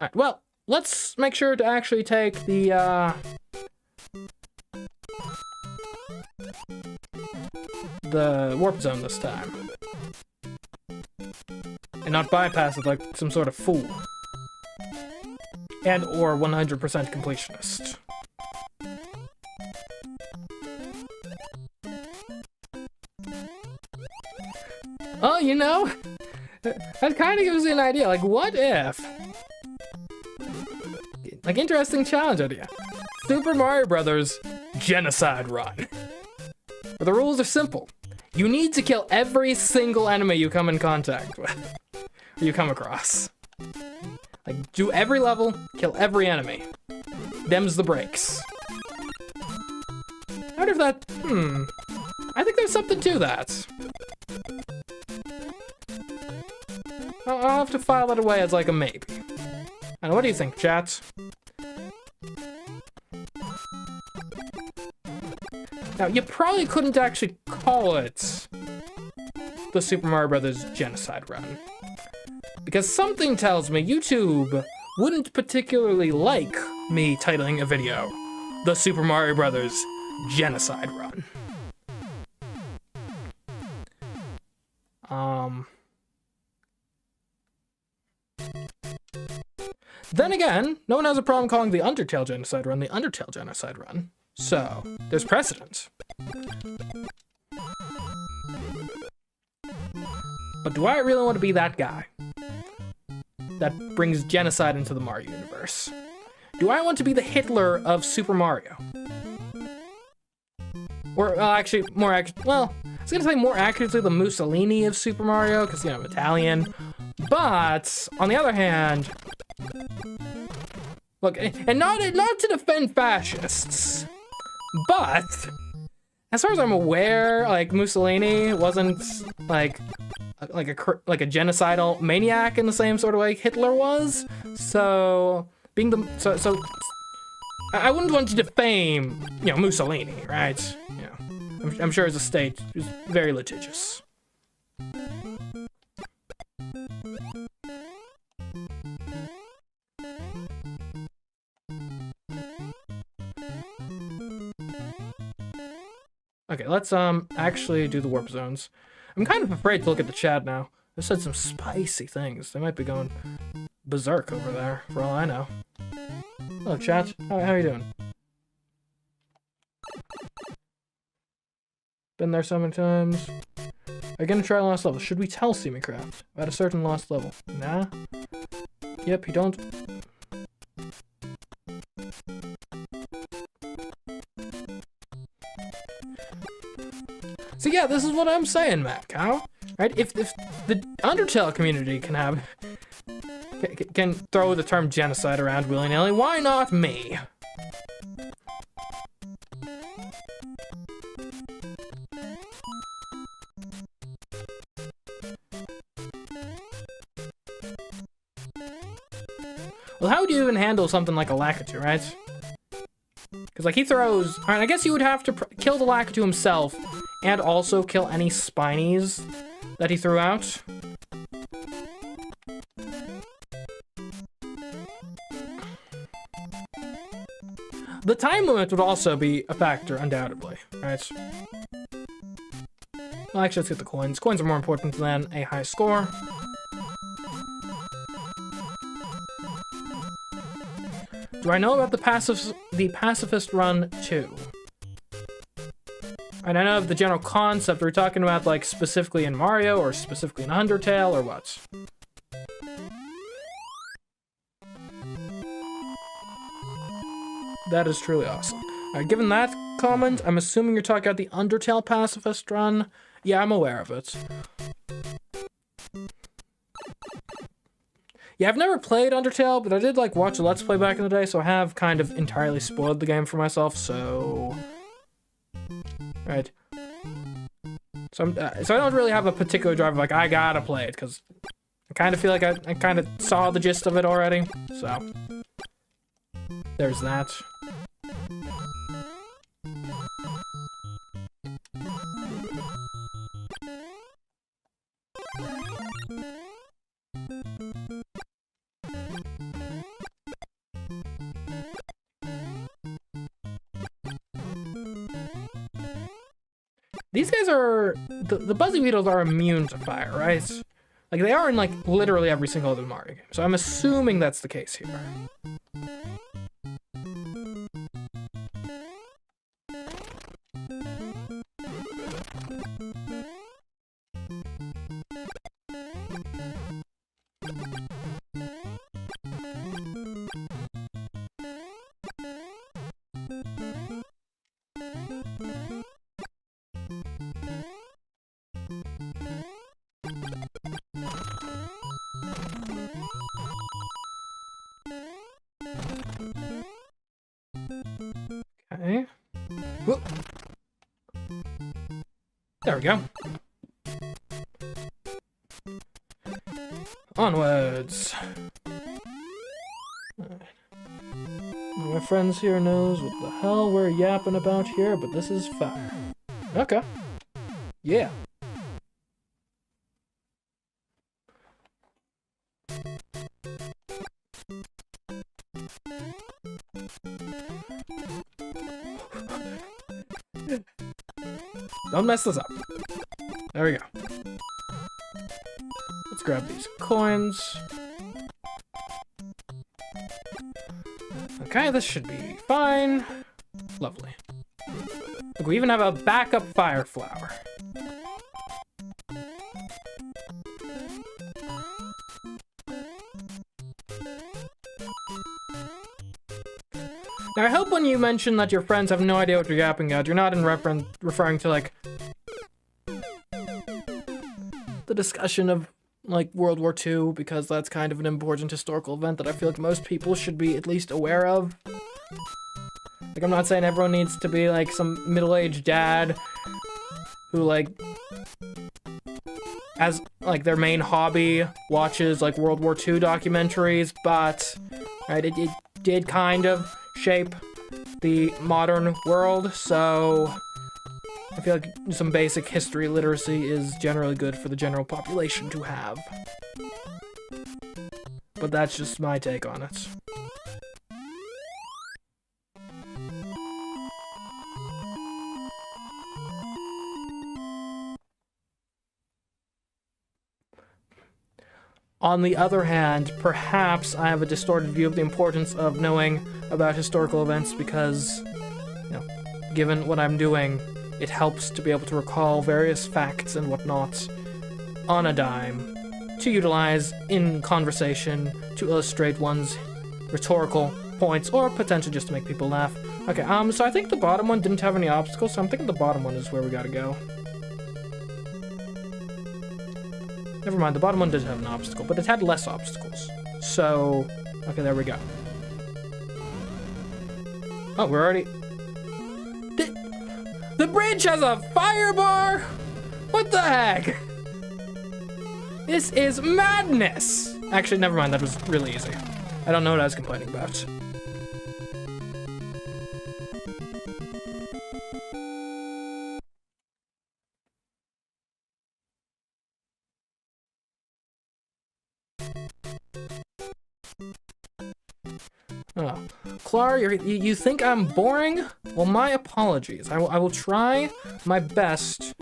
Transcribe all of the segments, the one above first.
Alright, well, let's make sure to actually take the warp zone this time. And not bypass it like some sort of fool. And or 100% completionist. Oh, you know, that kind of gives you an idea. Like, what if? Like, interesting challenge idea. Super Mario Brothers Genocide Run. But the rules are simple. You need to kill every single enemy you come in contact with. Or you come across. Like, do every level, kill every enemy. Them's the breaks. I wonder if that, I think there's something to that. I'll have to file that away as like a maybe. And what do you think, chat? Now, you probably couldn't actually call it the Super Mario Brothers Genocide Run. Because something tells me YouTube wouldn't particularly like me titling a video the Super Mario Brothers Genocide Run. Then again, no one has a problem calling the Undertale Genocide Run the Undertale Genocide Run. So, there's precedent. But do I really want to be that guy that brings genocide into the Mario universe? Do I want to be the Hitler of Super Mario? Or, actually, well, I was gonna say more accurately the Mussolini of Super Mario, because, you know, I'm Italian. But, on the other hand, look, and not to defend fascists, but, as far as I'm aware, like, Mussolini wasn't, like a genocidal maniac in the same sort of way Hitler was. So, being the, so, I wouldn't want to defame, you know, Mussolini, right? You know, I'm sure his estate is very litigious. Okay, let's actually do the warp zones. I'm kind of afraid to look at the chat now. They said some spicy things. They might be going berserk over there, for all I know. Hello, chat. How are you doing? Been there so many times. Are you gonna try lost level? Should we tell CMeeCraft at a certain lost level? Nah. Yep, you don't. So yeah, this is what I'm saying, Matt Cow. Right? If the Undertale community can throw the term genocide around willy-nilly, why not me? Well, how would you even handle something like a Lakitu, right? Because, like, he throws... Alright, I guess you would have to kill the Lakitu himself and also kill any Spinies that he threw out. The time limit would also be a factor, undoubtedly, right? Well, actually, let's get the coins. Coins are more important than a high score. Do I know about the pacifist run too? And I know of the general concept. We're talking about, like, specifically in Mario or specifically in Undertale or what? That is truly awesome. Alright, given that comment, I'm assuming you're talking about the Undertale pacifist run. Yeah, I'm aware of it. Yeah, I've never played Undertale, but I did, like, watch a Let's Play back in the day, so I have kind of entirely spoiled the game for myself, so... Right. So I don't really have a particular drive of, like, I gotta play it, because I kind of feel like I kind of saw the gist of it already, so... There's that. These guys are... The Buzzy Beetles are immune to fire, right? Like, they are in, like, literally every single other Mario game. So I'm assuming that's the case here. Okay. Whoop. There we go. Onwards. Right. My friends here knows what the hell we're yapping about here, but this is fire. Okay. Yeah. Don't mess this up. There we go. Let's grab these coins. Okay, this should be fine. Lovely. Look, we even have a backup fire flower. Now, I hope when you mention that your friends have no idea what you're yapping at, you're not referring to, like, the discussion of, like, World War II, because that's kind of an important historical event that I feel like most people should be at least aware of. Like, I'm not saying everyone needs to be, like, some middle-aged dad who, like, as, like, their main hobby watches, like, World War II documentaries, but, right, it did kind of shape the modern world, so I feel like some basic history literacy is generally good for the general population to have. But that's just my take on it. On the other hand, perhaps I have a distorted view of the importance of knowing about historical events because, you know, given what I'm doing, it helps to be able to recall various facts and whatnot on a dime to utilize in conversation to illustrate one's rhetorical points or potentially just to make people laugh. Okay, so I think the bottom one didn't have any obstacles, so I'm thinking the bottom one is where we gotta go. Never mind, the bottom one did have an obstacle, but it had less obstacles. So, okay, there we go. Oh, we're already... The bridge has a fire bar? What the heck? This is madness! Actually, never mind, that was really easy. I don't know what I was complaining about. Oh. Clar, you think I'm boring? Well, my apologies. I will try my best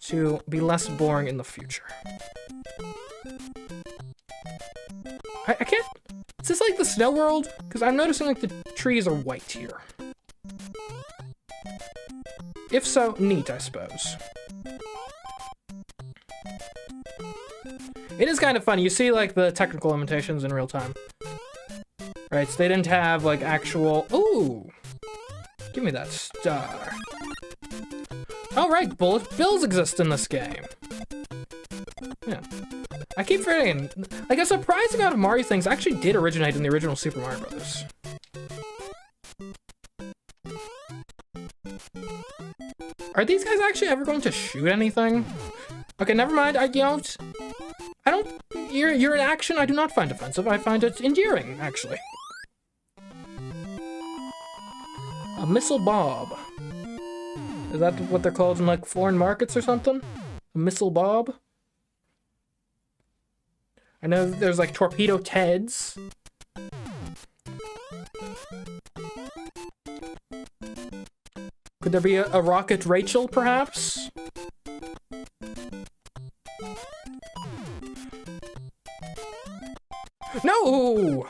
to be less boring in the future. I can't... Is this like the snow world? Because I'm noticing like the trees are white here. If so, neat, I suppose. It is kind of funny. You see like the technical limitations in real time. Right, so they didn't have, like, actual... Ooh! Give me that star. Alright, bullet bills exist in this game. Yeah. I keep forgetting. Like, a surprising amount of Mario things actually did originate in the original Super Mario Bros. Are these guys actually ever going to shoot anything? Okay, never mind. I don't... You're in action, I do not find offensive. I find it endearing, actually. A missile bob. Is that what they're called in, like, foreign markets or something? A missile bob? I know there's, like, torpedo Teds. Could there be a rocket Rachel, perhaps? No!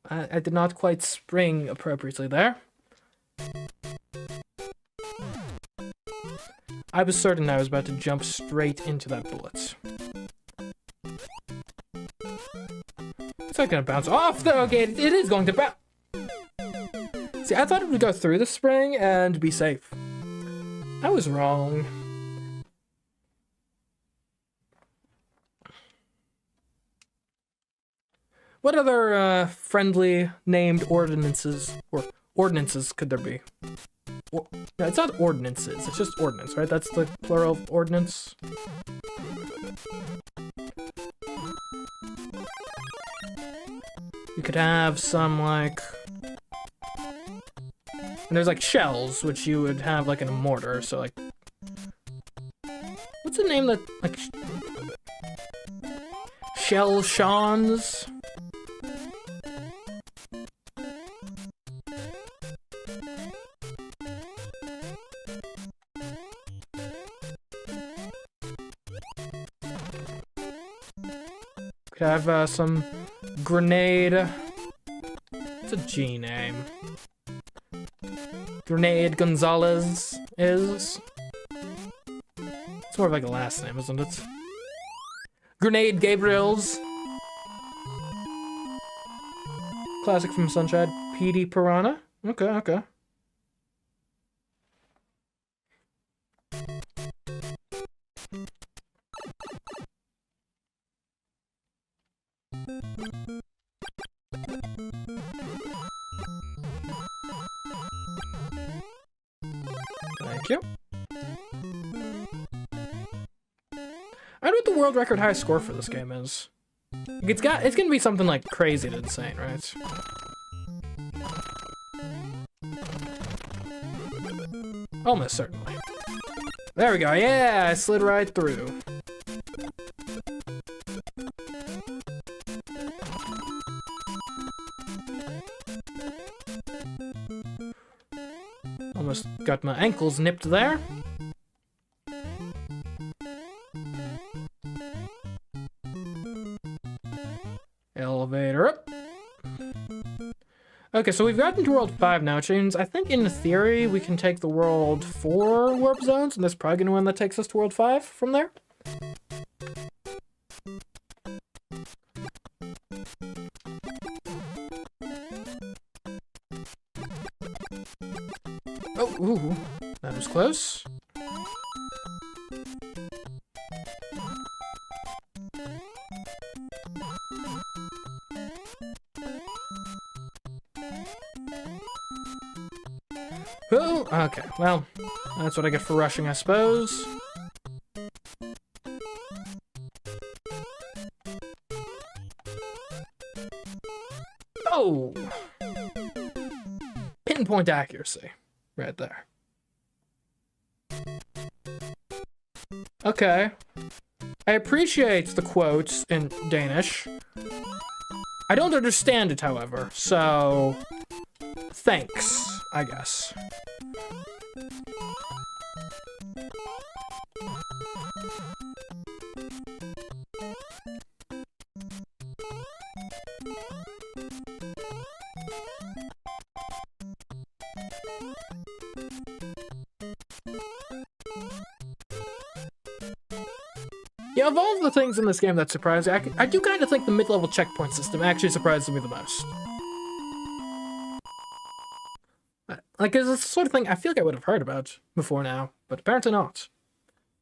I did not quite spring appropriately there. I was certain I was about to jump straight into that bullet. It's not gonna bounce off though. Okay, it is going to bounce. See, I thought it would go through the spring and be safe. I was wrong. What other friendly named ordinances could there be? No, it's not ordinances, it's just ordinance, right? That's the plural of ordinance. You could have some, like... And there's, like, shells, which you would have, like, in a mortar, so, like... What's the name that, like... Shell Shawns? Could have some grenade. It's a G name. Grenade Gonzalez is. It's more of like a last name, isn't it? Grenade Gabriels. Classic from Sunshine. PD Piranha. Okay, okay. Thank you. I wonder what the world record high score for this game is. It's gonna be something like crazy and insane, right? Almost certainly. There we go. Yeah, I slid right through. Almost got my ankles nipped there. Elevator up. Okay, so we've gotten to World 5 now, which means I think in theory we can take the World 4 warp zones, and that's probably going to one that takes us to World 5 from there. Oh, ooh, that was close. Oh, okay, well, that's what I get for rushing, I suppose. Oh! Pinpoint accuracy. Right there. Okay. I appreciate the quotes in Danish. I don't understand it, however, so... Thanks, I guess. Yeah, of all the things in this game that surprise me, I do kind of think the mid-level checkpoint system actually surprises me the most. Like, it's the sort of thing I feel like I would have heard about before now, but apparently not.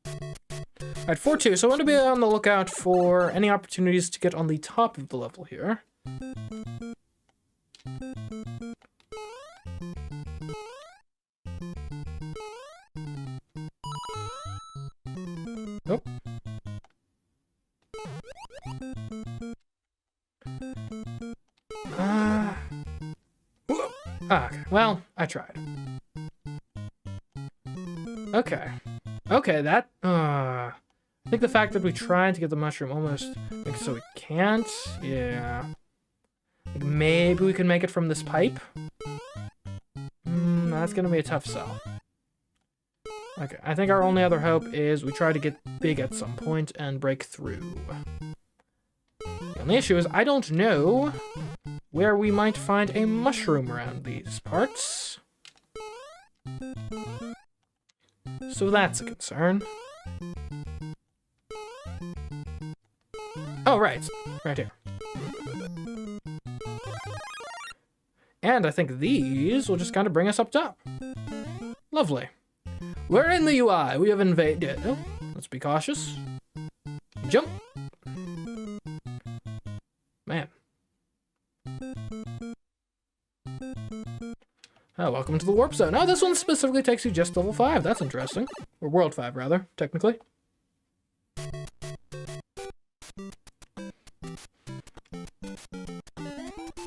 Alright, 4-2, so I want to be on the lookout for any opportunities to get on the top of the level here. Nope. Okay, well, I tried. Okay. Okay, that, I think the fact that we tried to get the mushroom almost makes it so we can't. Yeah. Like maybe we can make it from this pipe? That's gonna be a tough sell. Okay, I think our only other hope is we try to get big at some point and break through. only issue is I don't know where we might find a mushroom around these parts. So that's a concern. Oh, right. Right here. And I think these will just kind of bring us up top. Lovely. We're in the UI. We have invaded. Oh, let's be cautious. Jump. Man. Oh, welcome to the warp zone. Oh, this one specifically takes you just level 5. That's interesting. Or world 5, rather, technically.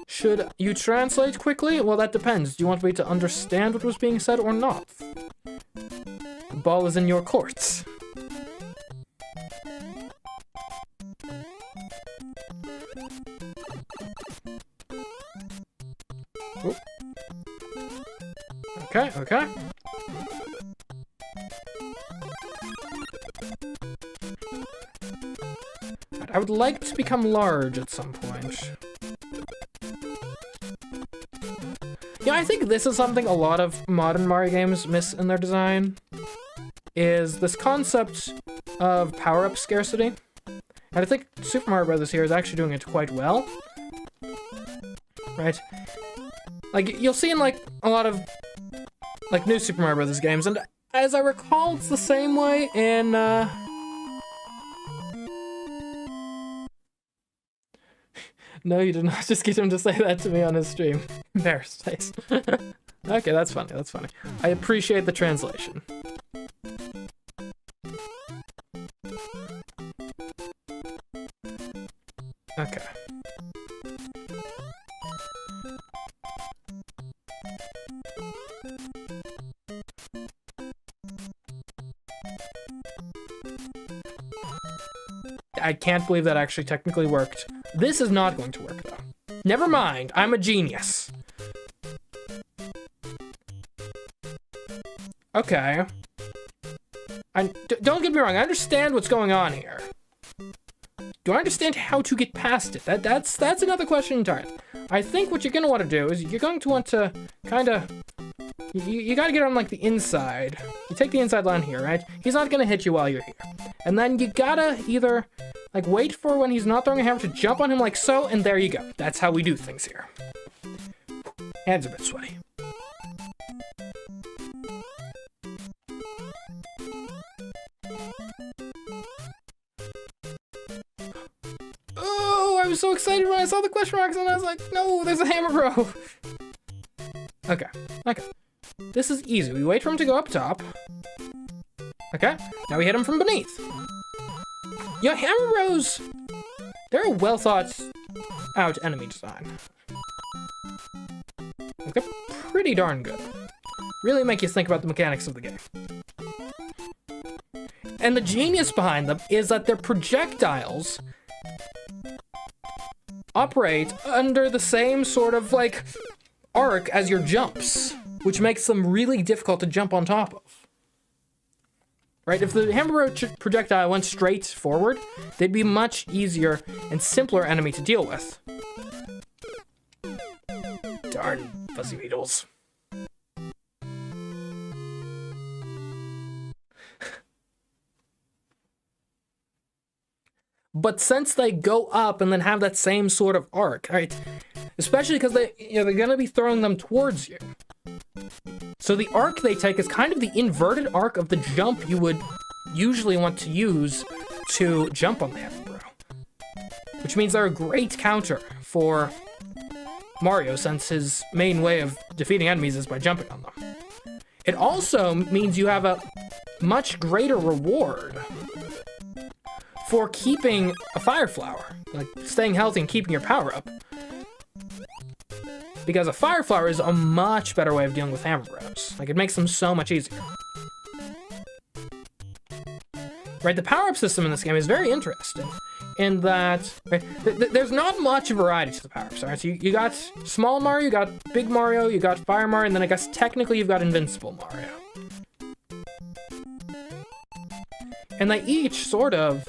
Should you translate quickly? Well, that depends. Do you want me to understand what was being said or not? The ball is in your court. Ooh. Okay, okay. I would like to become large at some point. Yeah, I think this is something a lot of modern Mario games miss in their design, is this concept of power-up scarcity. And I think Super Mario Bros. Here is actually doing it quite well. Right? Like, you'll see in, like, a lot of, like, new Super Mario Bros. Games, and as I recall, it's the same way in, No, you did not just get him to say that to me on his stream. Embarrassed face. Okay, that's funny, that's funny. I appreciate the translation. Okay. I can't believe that actually technically worked. This is not going to work, though. Never mind, I'm a genius. Okay. Don't get me wrong, I understand what's going on here. Do I understand how to get past it? That's another question entirely. I think what you're going to want to do is you're going to want to kind of... You got to get on, like, the inside. You take the inside line here, right? He's not going to hit you while you're here. And then you gotta either, like, wait for when he's not throwing a hammer to jump on him like so, and there you go. That's how we do things here. Hands a bit sweaty. Oh, I was so excited when I saw the question marks, and I was like, no, there's a hammer bro. Okay, okay. This is easy. We wait for him to go up top. Okay, now we hit him from beneath. Yeah, hammer bros, they're a well thought out enemy design. Like, they're pretty darn good. Really make you think about the mechanics of the game. And the genius behind them is that their projectiles operate under the same sort of, like, arc as your jumps, which makes them really difficult to jump on top of. Right, if the hammer projectile went straight forward, they'd be much easier and simpler enemy to deal with. Darn fuzzy beetles. But since they go up and then have that same sort of arc, right? Especially because they're gonna be throwing them towards you. So the arc they take is kind of the inverted arc of the jump you would usually want to use to jump on the hammer bro. Which means they're a great counter for Mario, since his main way of defeating enemies is by jumping on them. It also means you have a much greater reward for keeping a fire flower, like staying healthy and keeping your power up. Because a fire flower is a much better way of dealing with hammer bros. Like, it makes them so much easier. Right, the power-up system in this game is very interesting in that, right, there's not much variety to the power-ups, right? So you got Small Mario, you got Big Mario, you got Fire Mario, and then I guess technically you've got Invincible Mario. And they each sort of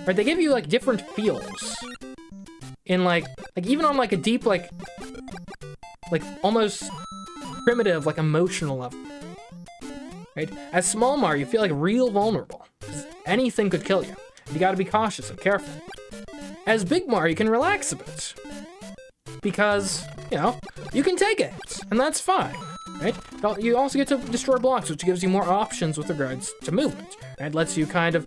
right? They give you like different feels in like even on like a deep like almost primitive like emotional level, right? As Small Mario, you feel like real vulnerable. Anything could kill you. You got to be cautious and careful. As Big Mario, you can relax a bit because you know you can take it, and that's fine. Right? You also get to destroy blocks, which gives you more options with regards to movement. Right? Lets you kind of,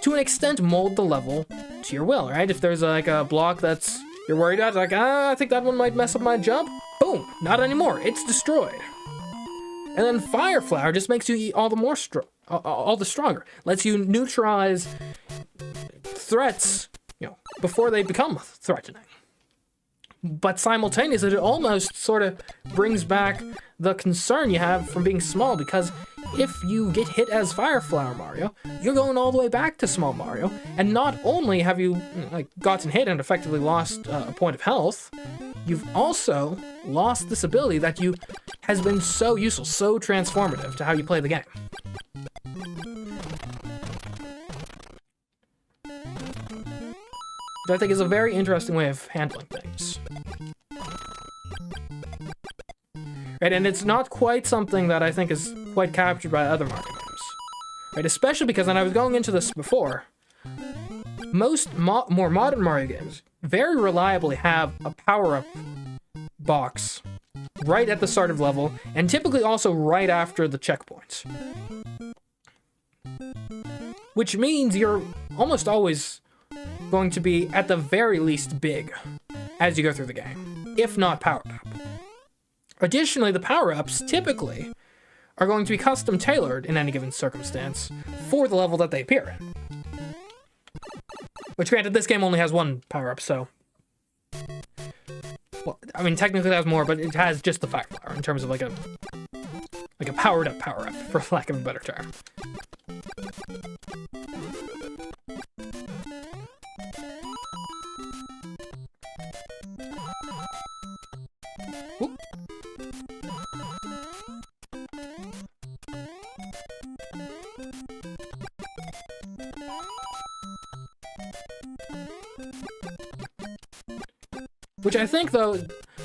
to an extent, mold the level to your will. Right? If there's like a block that's you're worried about, like I think that one might mess up my jump. Boom! Not anymore. It's destroyed. And then Fire Flower just makes you eat all the stronger. Lets you neutralize threats, you know, before they become threatening. But simultaneously, it almost sort of brings back the concern you have from being small, because if you get hit as Fire Flower Mario, you're going all the way back to Small Mario, and not only have you like gotten hit and effectively lost a point of health, you've also lost this ability that has been so useful, so transformative to how you play the game. Which I think is a very interesting way of handling things. Right, and it's not quite something that I think is quite captured by other Mario games. Right, especially because, and I was going into this before, most more modern Mario games very reliably have a power-up box right at the start of level, and typically also right after the checkpoint. Which means you're almost always going to be, at the very least, big as you go through the game, if not powered up. Additionally, the power-ups typically are going to be custom-tailored in any given circumstance for the level that they appear in. Which, granted, this game only has one power-up, so... Well, I mean, technically it has more, but it has just the Fire Flower in terms of like a powered-up power-up, for lack of a better term. Whoop. Which I think, though,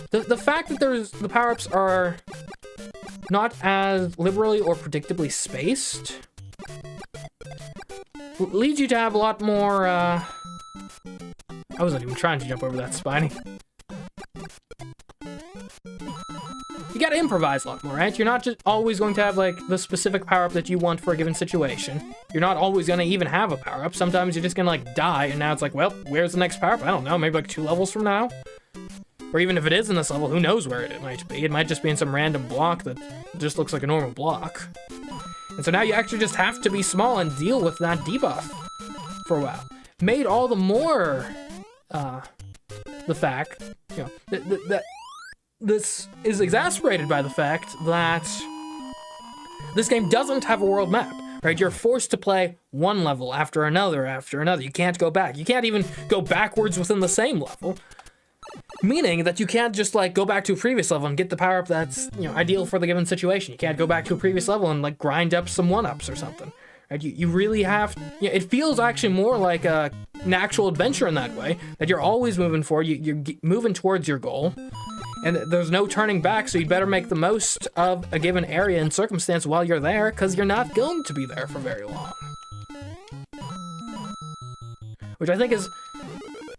the fact that the power-ups are not as liberally or predictably spaced leads you to have a lot more, I wasn't even trying to jump over that, Spiny. You gotta improvise a lot more, right? You're not just always going to have, like, the specific power-up that you want for a given situation. You're not always gonna even have a power-up. Sometimes you're just gonna, like, die, and now it's like, well, where's the next power-up? I don't know, maybe, like, 2 levels from now? Or even if it is in this level, who knows where it might be? It might just be in some random block that just looks like a normal block. And so now you actually just have to be small and deal with that debuff for a while. Made all the more, the fact, you know, that this is exacerbated by the fact that this game doesn't have a world map, right? You're forced to play one level after another after another. You can't go back. You can't even go backwards within the same level. Meaning that you can't just, like, go back to a previous level and get the power-up that's, you know, ideal for the given situation. You can't go back to a previous level and, like, grind up some 1-ups or something. Right? You really have... You know, it feels actually more like an actual adventure in that way, that you're always moving forward, you're moving towards your goal, and there's no turning back, so you better make the most of a given area and circumstance while you're there, because you're not going to be there for very long. Which I think is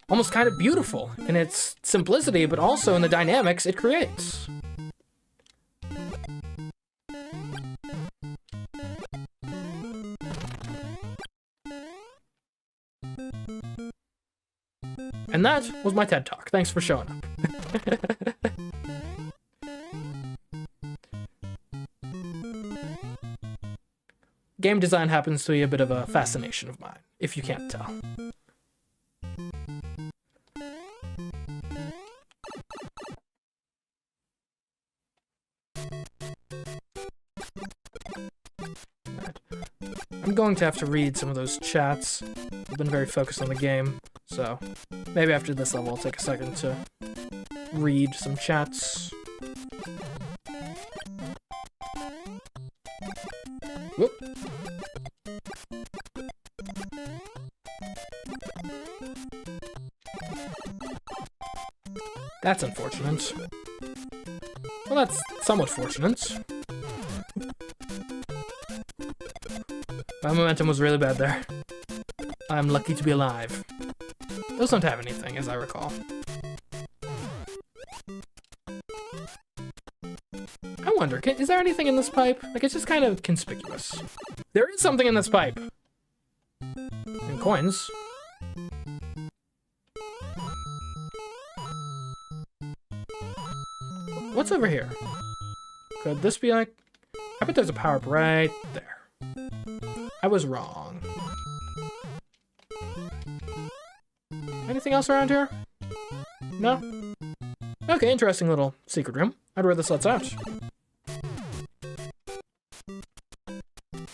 almost kind of beautiful in its simplicity, but also in the dynamics it creates. And that was my TED Talk. Thanks for showing up. Game design happens to be a bit of a fascination of mine, if you can't tell. I'm going to have to read some of those chats. I've been very focused on the game, so maybe after this level I'll take a second to read some chats. Whoop. That's unfortunate. Well, that's somewhat fortunate. My momentum was really bad there. I'm lucky to be alive. Those don't have anything, as I recall. I wonder, is there anything in this pipe? Like, it's just kind of conspicuous. There is something in this pipe. And coins. What's over here? Could this be like... I bet there's a power-up right there. I was wrong. Anything else around here? No? Okay, interesting little secret room. I wonder where this lets out.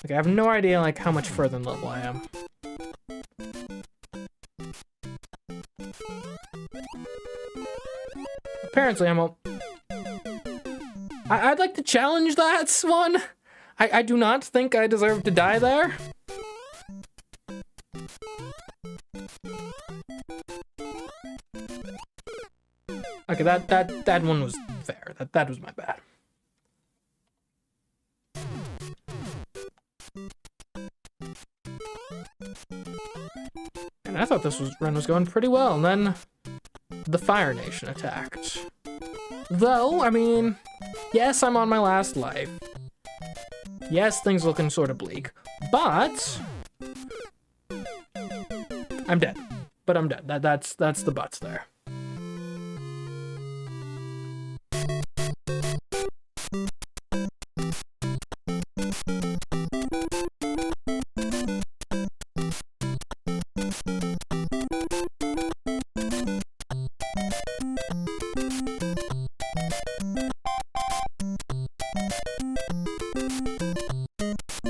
Okay, I have no idea, like, how much further in level I am. Apparently, I'd like to challenge that one. I do not think I deserve to die there. Okay, that one was fair. That was my bad. And I thought this run was going pretty well, and then the Fire Nation attacked. Though, I mean, yes, I'm on my last life. Yes, things looking sort of bleak, but I'm dead. But I'm dead. That's the buts there.